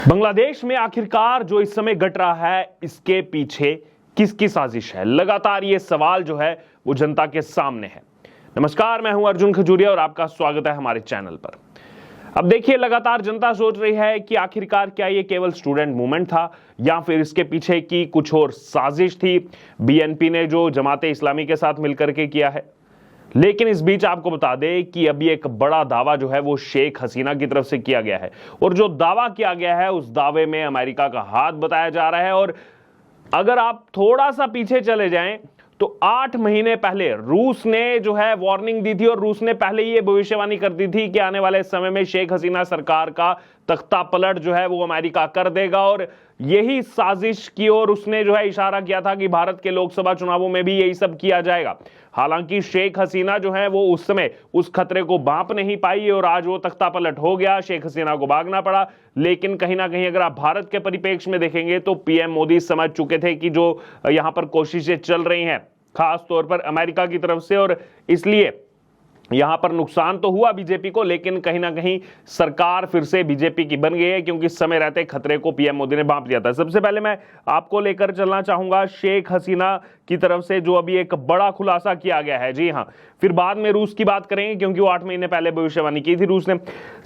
बांग्लादेश में आखिरकार जो इस समय घट रहा है, इसके पीछे किसकी साजिश है? लगातार ये सवाल जो है वो जनता के सामने है। नमस्कार, मैं हूं अर्जुन खजूरिया और आपका स्वागत है हमारे चैनल पर। अब देखिए, लगातार जनता सोच रही है कि आखिरकार क्या ये केवल स्टूडेंट मूवमेंट था या फिर इसके पीछे की कुछ और साजिश थी, बीएनपी ने जो जमाते इस्लामी के साथ मिलकर के किया है। लेकिन इस बीच आपको बता दें कि अभी एक बड़ा दावा जो है वो शेख हसीना की तरफ से किया गया है, और जो दावा किया गया है उस दावे में अमेरिका का हाथ बताया जा रहा है। और अगर आप थोड़ा सा पीछे चले जाएं तो 8 महीने पहले रूस ने जो है वार्निंग दी थी, और रूस ने पहले ही ये भविष्यवाणी कर दी थी कि आने वाले समय में शेख हसीना सरकार का तख्ता पलट जो है वो अमेरिका कर देगा। और यही साजिश की ओर उसने जो है इशारा किया था कि भारत के लोकसभा चुनावों में भी यही सब किया जाएगा। हालांकि शेख हसीना जो है वो उस समय उस खतरे को भांप नहीं पाई और आज वो तख्ता पलट हो गया, शेख हसीना को भागना पड़ा। लेकिन कहीं ना कहीं अगर आप भारत के परिप्रेक्ष्य में देखेंगे तो पीएम मोदी समझ चुके थे कि जो यहां पर कोशिशें चल रही हैं खास तौर पर अमेरिका की तरफ से, और इसलिए यहां पर नुकसान तो हुआ बीजेपी को, लेकिन कहीं ना कहीं सरकार फिर से बीजेपी की बन गई है, क्योंकि समय रहते खतरे को पीएम मोदी ने भांप दिया था। सबसे पहले मैं आपको लेकर चलना चाहूंगा शेख हसीना की तरफ से जो अभी एक बड़ा खुलासा किया गया है। जी हां, फिर बाद में रूस की बात करेंगे, क्योंकि वो 8 महीने पहले भविष्यवाणी की थी रूस ने।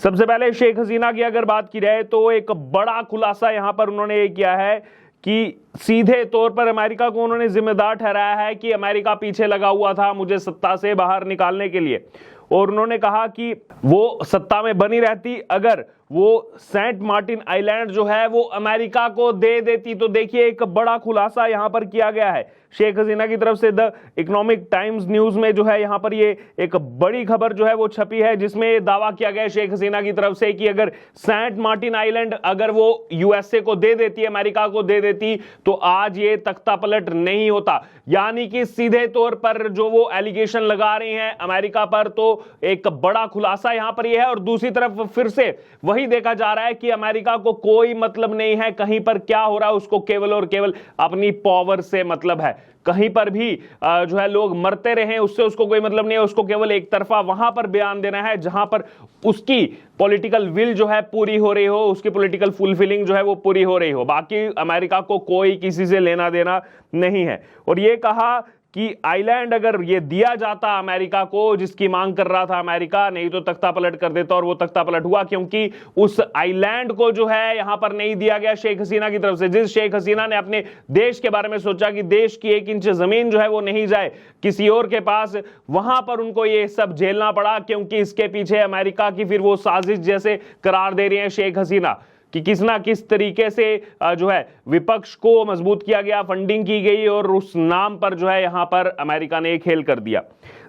सबसे पहले शेख हसीना की अगर बात की जाए तो एक बड़ा खुलासा यहां पर उन्होंने ये किया है कि सीधे तौर पर अमेरिका को उन्होंने जिम्मेदार ठहराया है कि अमेरिका पीछे लगा हुआ था मुझे सत्ता से बाहर निकालने के लिए। और उन्होंने कहा कि वो सत्ता में बनी रहती अगर वो सेंट मार्टिन आइलैंड जो है वो अमेरिका को दे देती। तो देखिए, एक बड़ा खुलासा यहां पर किया गया है शेख हसीना की तरफ से। द इकोनॉमिक टाइम्स न्यूज में जो है यहां पर ये एक बड़ी खबर जो है वो छपी है, जिसमें दावा किया गया है शेख हसीना की तरफ से कि अगर सेंट मार्टिन आइलैंड अगर वो यूएसए को दे देती, अमेरिका को दे देती, तो आज ये तख्ता पलट नहीं होता। यानी कि सीधे तौर पर जो वो एलिगेशन लगा रही हैं अमेरिका पर, तो एक बड़ा खुलासा यहां पर यह है। और दूसरी तरफ फिर से वही देखा जा रहा है कि अमेरिका को कोई मतलब नहीं है कहीं पर क्या हो रहा है, उसको केवल और केवल अपनी पावर से मतलब है। कहीं पर भी जो है लोग मरते रहे उससे उसको कोई मतलब नहीं है, उसको केवल एक तरफा वहां पर बयान देना है जहां पर उसकी पॉलिटिकल विल जो है पूरी हो रही हो, उसकी पॉलिटिकल फुलफिलिंग जो है वो पूरी हो रही हो। बाकी अमेरिका को कोई किसी से लेना देना नहीं है। और ये कहा कि आइलैंड अगर ये दिया जाता अमेरिका को, जिसकी मांग कर रहा था अमेरिका, नहीं तो तख्ता पलट कर देता। और वो तख्ता पलट हुआ, क्योंकि उस आइलैंड को जो है यहां पर नहीं दिया गया शेख हसीना की तरफ से। जिस शेख हसीना ने अपने देश के बारे में सोचा कि देश की 1 इंच जमीन जो है वो नहीं जाए किसी और के पास, वहां पर उनको ये सब झेलना पड़ा, क्योंकि इसके पीछे अमेरिका की फिर वो साजिश जैसे करार दे रही है शेख हसीना कि किस ना किस तरीके से जो है विपक्ष को मजबूत किया गया, फंडिंग की गई, और उस नाम पर जो है यहां पर अमेरिका ने खेल कर दिया।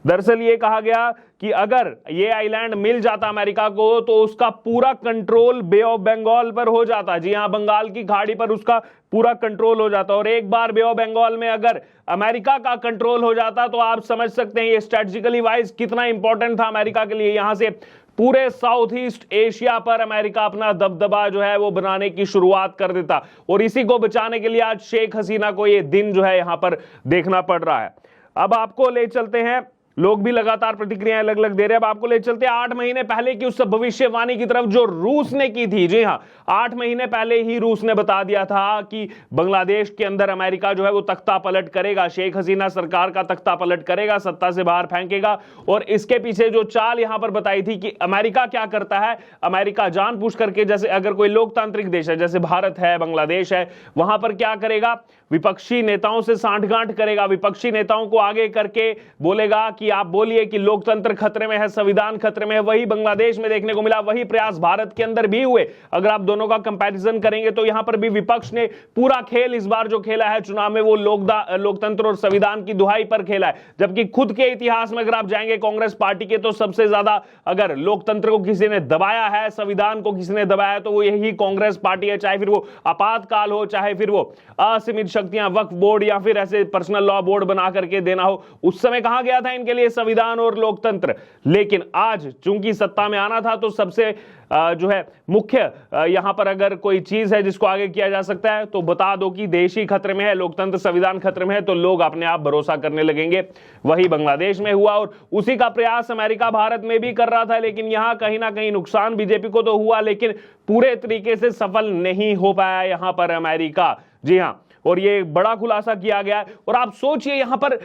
दरअसल ये कहा गया कि अगर ये आइलैंड मिल जाता अमेरिका को तो उसका पूरा कंट्रोल बे ऑफ बंगाल पर हो जाता। जी हां, बंगाल की खाड़ी पर उसका पूरा कंट्रोल हो जाता। और एक बार बे ऑफ बंगाल में अगर अमेरिका का कंट्रोल हो जाता तो आप समझ सकते हैं ये स्ट्रेटेजिकली वाइज कितना इंपॉर्टेंट था अमेरिका के लिए। यहां से पूरे साउथ ईस्ट एशिया पर अमेरिका अपना दबदबा जो है वो बनाने की शुरुआत कर देता। और इसी को बचाने के लिए आज शेख हसीना को ये दिन जो है यहां पर देखना पड़ रहा है। अब आपको ले चलते हैं, लोग भी लगातार प्रतिक्रियाएं अलग अलग दे रहे हैं। अब आपको ले चलते हैं 8 महीने पहले की उस भविष्यवाणी की तरफ जो रूस ने की थी। जी हां, 8 महीने पहले ही रूस ने बता दिया था कि बांग्लादेश के अंदर अमेरिका जो है वो तख्ता पलट करेगा, शेख हसीना सरकार का तख्ता पलट करेगा, सत्ता से बाहर फेंकेगा। और इसके पीछे जो चाल यहां पर बताई थी कि अमेरिका क्या करता है, अमेरिका जानबूझ करके, जैसे अगर कोई लोकतांत्रिक देश है जैसे भारत है, बांग्लादेश है, वहां पर क्या करेगा, विपक्षी नेताओं से सांठगांठ करेगा, विपक्षी नेताओं को आगे करके बोलेगा कि आप बोलिए कि लोकतंत्र खतरे में है, संविधान खतरे में है। वही बांग्लादेश में देखने को मिला, वही प्रयास भारत के अंदर भी हुए। अगर आप दोनों का कंपैरिजन करेंगे तो यहां पर भी विपक्ष ने पूरा खेल इस बार जो खेला है चुनाव में वो लोकतंत्र और संविधान की दुहाई पर खेला है। जबकि खुद के इतिहास में अगर आप जाएंगे कांग्रेस पार्टी के, तो सबसे ज्यादा अगर लोकतंत्र को किसी ने दबाया है, संविधान को किसी ने दबाया है, तो वो यही कांग्रेस पार्टी है। चाहे फिर वो आपातकाल हो, चाहे फिर वो असीमित शक्तियां, वक्फ बोर्ड, या फिर ऐसे पर्सनल लॉ बोर्ड बना करके देना हो। उस समय कहा गया था इनके लिए संविधान और लोकतंत्र। लेकिन आज चूंकि सत्ता में आना था तो सबसे जो है मुख्य यहां पर अगर कोई चीज है जिसको आगे किया जा सकता है तो बता दो कि देश ही खतरे में है, लोकतंत्र संविधान खतरे में है, तो लोग अपने आप भरोसा करने लगेंगे। वही बांग्लादेश में हुआ और उसी का प्रयास अमेरिका भारत में भी कर रहा था, लेकिन यहां कहीं ना कहीं नुकसान बीजेपी को तो हुआ, लेकिन पूरे तरीके से सफल नहीं हो पाया यहां पर अमेरिका। जी हां, और ये बड़ा खुलासा किया गया है। और आप सोचिए यहां पर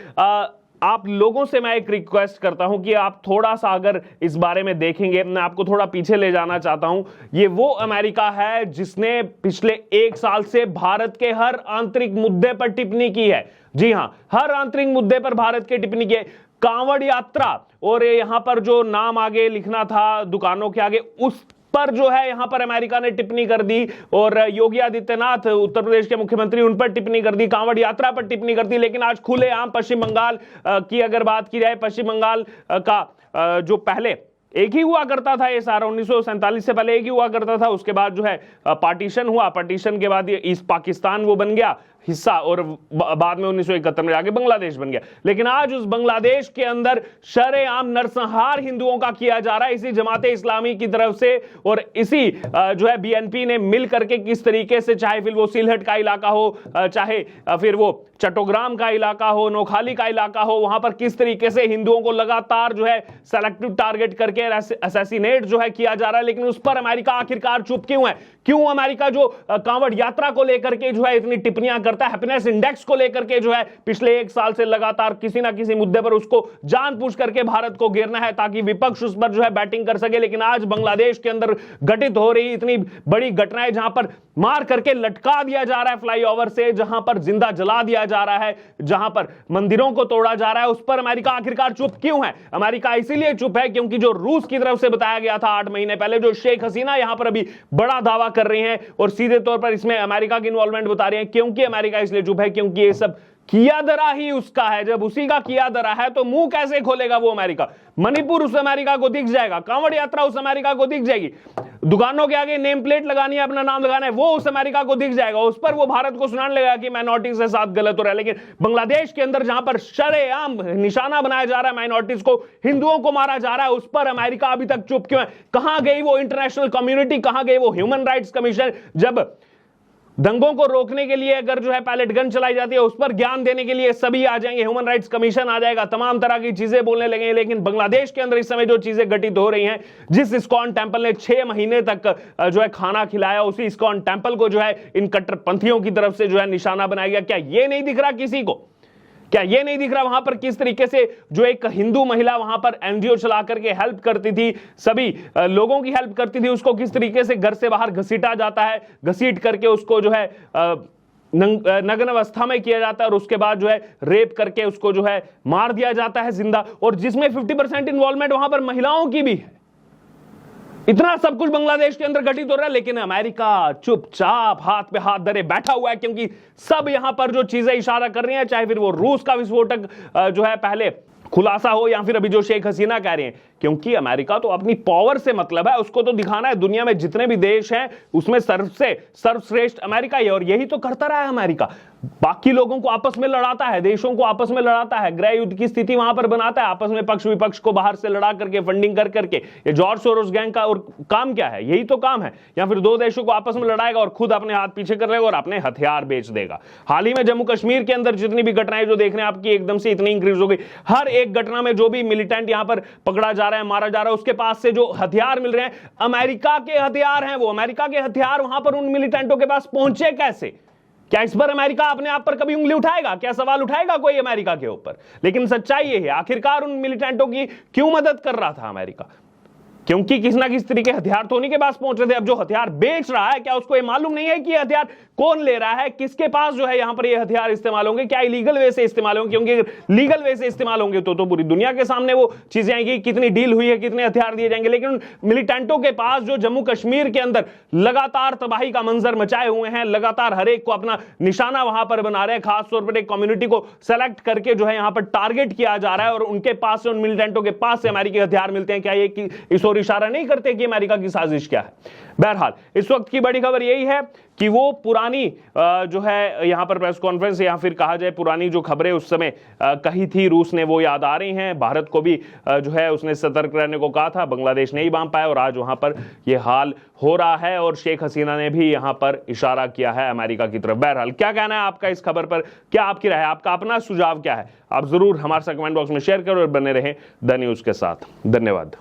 आप लोगों से मैं एक रिक्वेस्ट करता हूं कि आप थोड़ा सा अगर इस बारे में देखेंगे, मैं आपको थोड़ा पीछे ले जाना चाहता हूं। ये वो अमेरिका है जिसने पिछले 1 साल से भारत के हर आंतरिक मुद्दे पर टिप्पणी की है। जी हां, हर आंतरिक मुद्दे पर भारत की टिप्पणी की है। कांवड़ यात्रा और यहां पर जो नाम आगे लिखना था दुकानों के आगे, उस पर जो है यहां पर अमेरिका ने टिप्पणी कर दी, और योगी आदित्यनाथ उत्तर प्रदेश के मुख्यमंत्री उन पर टिप्पणी कर दी, कांवड़ यात्रा पर टिप्पणी कर दी। लेकिन आज खुलेआम पश्चिम बंगाल की अगर बात की जाए, पश्चिम बंगाल का जो पहले एक ही हुआ करता था, ये सारा 1947 से पहले एक ही हुआ करता था, उसके बाद जो है पार्टीशन हुआ, पार्टीशन के बाद ये ईस्ट पाकिस्तान वो बन गया हिस्सा, और बाद में 1971 में जाके बांग्लादेश बन गया। लेकिन आज उस बांग्लादेश के अंदर शरेआम नरसंहार हिंदुओं का किया जा रहा है इसी जमाते इस्लामी की तरफ से, और इसी जो है बीएनपी ने मिल करके किस तरीके से, चाहे फिर वो सिलहट का इलाका हो, चाहे फिर वो चट्टोग्राम का इलाका हो, नोखाली का इलाका हो, वहां पर किस तरीके से हिंदुओं को लगातार जो है सेलेक्टिव टारगेट करके असैसिनेट जो है किया जा रहा है। लेकिन उस पर अमेरिका आखिरकार चुप क्यों है? क्यों अमेरिका जो कांवड़ यात्रा को लेकर के जो है इतनी टिप्पणियां करता है, हैप्पीनेस इंडेक्स को लेकर के जो है पिछले 1 साल से लगातार किसी ना किसी मुद्दे पर उसको जानबूझ करके भारत को घेरना है ताकि विपक्ष उस पर जो है बैटिंग कर सके। लेकिन आज बांग्लादेश के अंदर घटित हो रही इतनी बड़ी घटनाएं, जहां पर मार करके लटका दिया जा रहा है फ्लाईओवर से, जहां पर जिंदा जला दिया जा रहा है, जहां पर मंदिरों को तोड़ा जा रहा है, उस पर अमेरिका आखिरकार चुप क्यों है? अमेरिका इसीलिए चुप है क्योंकि जो रूस की तरफ से बताया गया था 8 महीने पहले, जो शेख हसीना यहां पर अभी बड़ा दावा कर रही हैं और सीधे तौर पर इसमें अमेरिका की इन्वॉल्वमेंट बता रहे हैं। क्योंकि अमेरिका इसलिए चुप है क्योंकि ये सब किया दरा ही उसका है। जब उसी का किया दरा है तो मुंह कैसे खोलेगा वो अमेरिका? मणिपुर उस अमेरिका को दिख जाएगा, कांवड़ यात्रा उस अमेरिका को दिख जाएगी, दुकानों के आगे नेम प्लेट लगानी है, अपना नाम लगाना है, वो उस अमेरिका को दिख जाएगा। उस पर वो भारत को सुनाने लगेगा कि माइनॉरिटीज के साथ गलत हो रहा है। लेकिन बांग्लादेश के अंदर जहां पर शरेआम निशाना बनाया जा रहा है, माइनॉरिटीज को, हिंदुओं को मारा जा रहा है, उस पर अमेरिका अभी तक चुप क्यों है? कहां गई वो इंटरनेशनल कम्युनिटी, कहां गई वो ह्यूमन राइट्स कमीशन? जब दंगों को रोकने के लिए अगर जो है पैलेट गन चलाई जाती है, उस पर ज्ञान देने के लिए सभी आ जाएंगे, ह्यूमन राइट्स कमीशन आ जाएगा, तमाम तरह की चीजें बोलने लगेंगे। लेकिन बांग्लादेश के अंदर इस समय जो चीजें घटित हो रही हैं, जिस इस्कॉन टेंपल ने 6 महीने तक जो है खाना खिलाया, उसी इस्कॉन टेंपल को जो है इन कट्टरपंथियों की तरफ से जो है निशाना बनाया गया। क्या ये नहीं दिख रहा किसी को? क्या ये नहीं दिख रहा वहां पर किस तरीके से जो एक हिंदू महिला वहां पर एनजीओ चला करके हेल्प करती थी, सभी लोगों की हेल्प करती थी, उसको किस तरीके से घर से बाहर घसीटा जाता है, घसीट करके उसको जो है नग्न अवस्था में किया जाता है, और उसके बाद जो है रेप करके उसको जो है मार दिया जाता है जिंदा, और जिसमें 50% इन्वॉल्वमेंट वहां पर महिलाओं की भी है। इतना सब कुछ बांग्लादेश के अंदर घटित हो रहा है, लेकिन अमेरिका चुपचाप हाथ पे हाथ धरे बैठा हुआ है, क्योंकि सब यहां पर जो चीजें इशारा कर रही हैं, चाहे फिर वो रूस का विस्फोटक जो है पहले खुलासा हो, या फिर अभी जो शेख हसीना कह रहे हैं, क्योंकि अमेरिका तो अपनी पावर से मतलब है, उसको तो दिखाना है दुनिया में जितने भी देश हैं उसमें सर्वश्रेष्ठ अमेरिका ही है, और यही तो करता रहा है अमेरिका। बाकी लोगों को आपस में लड़ाता है, देशों को आपस में लड़ाता है, गृह युद्ध की स्थिति वहां पर बनाता है, आपस में पक्ष विपक्ष को बाहर से लड़ा करके, फंडिंग कर करके। ये जॉर्ज सोरोस गैंग का और काम क्या है? यही तो काम है। या फिर 2 देशों को आपस में लड़ाएगा और खुद अपने हाथ पीछे कर लेगा और अपने हथियार बेच देगा। हाल ही में जम्मू कश्मीर के अंदर जितनी भी घटनाएं जो देख रहे हैं आपकी, एकदम से इतनी इंक्रीज हो गई। हर एक घटना में जो भी मिलिटेंट यहां पर पकड़ा जा रहा है, मारा जा रहा है, उसके पास से जो हथियार मिल रहे हैं, अमेरिका के हथियार हैं। वो अमेरिका के हथियार वहां पर उन मिलिटेंटों के पास पहुंचे कैसे? क्या इस पर अमेरिका अपने आप पर कभी उंगली उठाएगा? क्या सवाल उठाएगा कोई अमेरिका के ऊपर? लेकिन सच्चाई ये है, आखिरकार उन मिलिटेंटों की क्यों मदद कर रहा था अमेरिका? क्योंकि किसी ना किसी तरीके हथियार तो उन्हीं के पास पहुंच रहे थे। अब जो हथियार बेच रहा है, क्या उसको ये मालूम नहीं है कि हथियार कौन ले रहा है, किसके पास जो है यहां पर ये हथियार इस्तेमाल होंगे? क्या इलीगल वे से इस्तेमाल होंगे? क्योंकि लीगल वे से इस्तेमाल होंगे तो पूरी दुनिया के सामने वो चीजें आएंगी, कितनी डील हुई है, कितने हथियार दिए जाएंगे। लेकिन मिलिटेंटों के पास जो जम्मू कश्मीर के अंदर लगातार तबाही का मंजर मचाए हुए हैं, लगातार हर एक को अपना निशाना वहां पर बना रहे हैं, खासतौर पर एक कम्युनिटी को सेलेक्ट करके जो है यहां पर टारगेट किया जा रहा है, और उनके पास से, उन मिलिटेंटों के पास से अमेरिकी हथियार मिलते हैं। क्या ये इस और इशारा नहीं करते कि अमेरिका की साजिश क्या है। बहरहाल इस वक्त की बड़ी खबर यही है कि वो पुरानी जो है यहां पर प्रेस कॉन्फ्रेंस या फिर कहा जाए पुरानी जो खबरें उस समय कही थी रूस ने, वो याद आ रही हैं। भारत को भी जो है उसने सतर्क रहने को कहा था, बांग्लादेश नहीं बांध पाया और आज वहां पर यह हाल हो रहा है और शेख हसीना ने भी यहां पर इशारा किया है अमेरिका की तरफ। बहरहाल क्या कहना है आपका इस खबर पर, क्या आपकी राय है, आपका अपना सुझाव क्या है, आप जरूर हमारे साथ कमेंट बॉक्स में शेयर करो और बने रहें द न्यूज के साथ। धन्यवाद।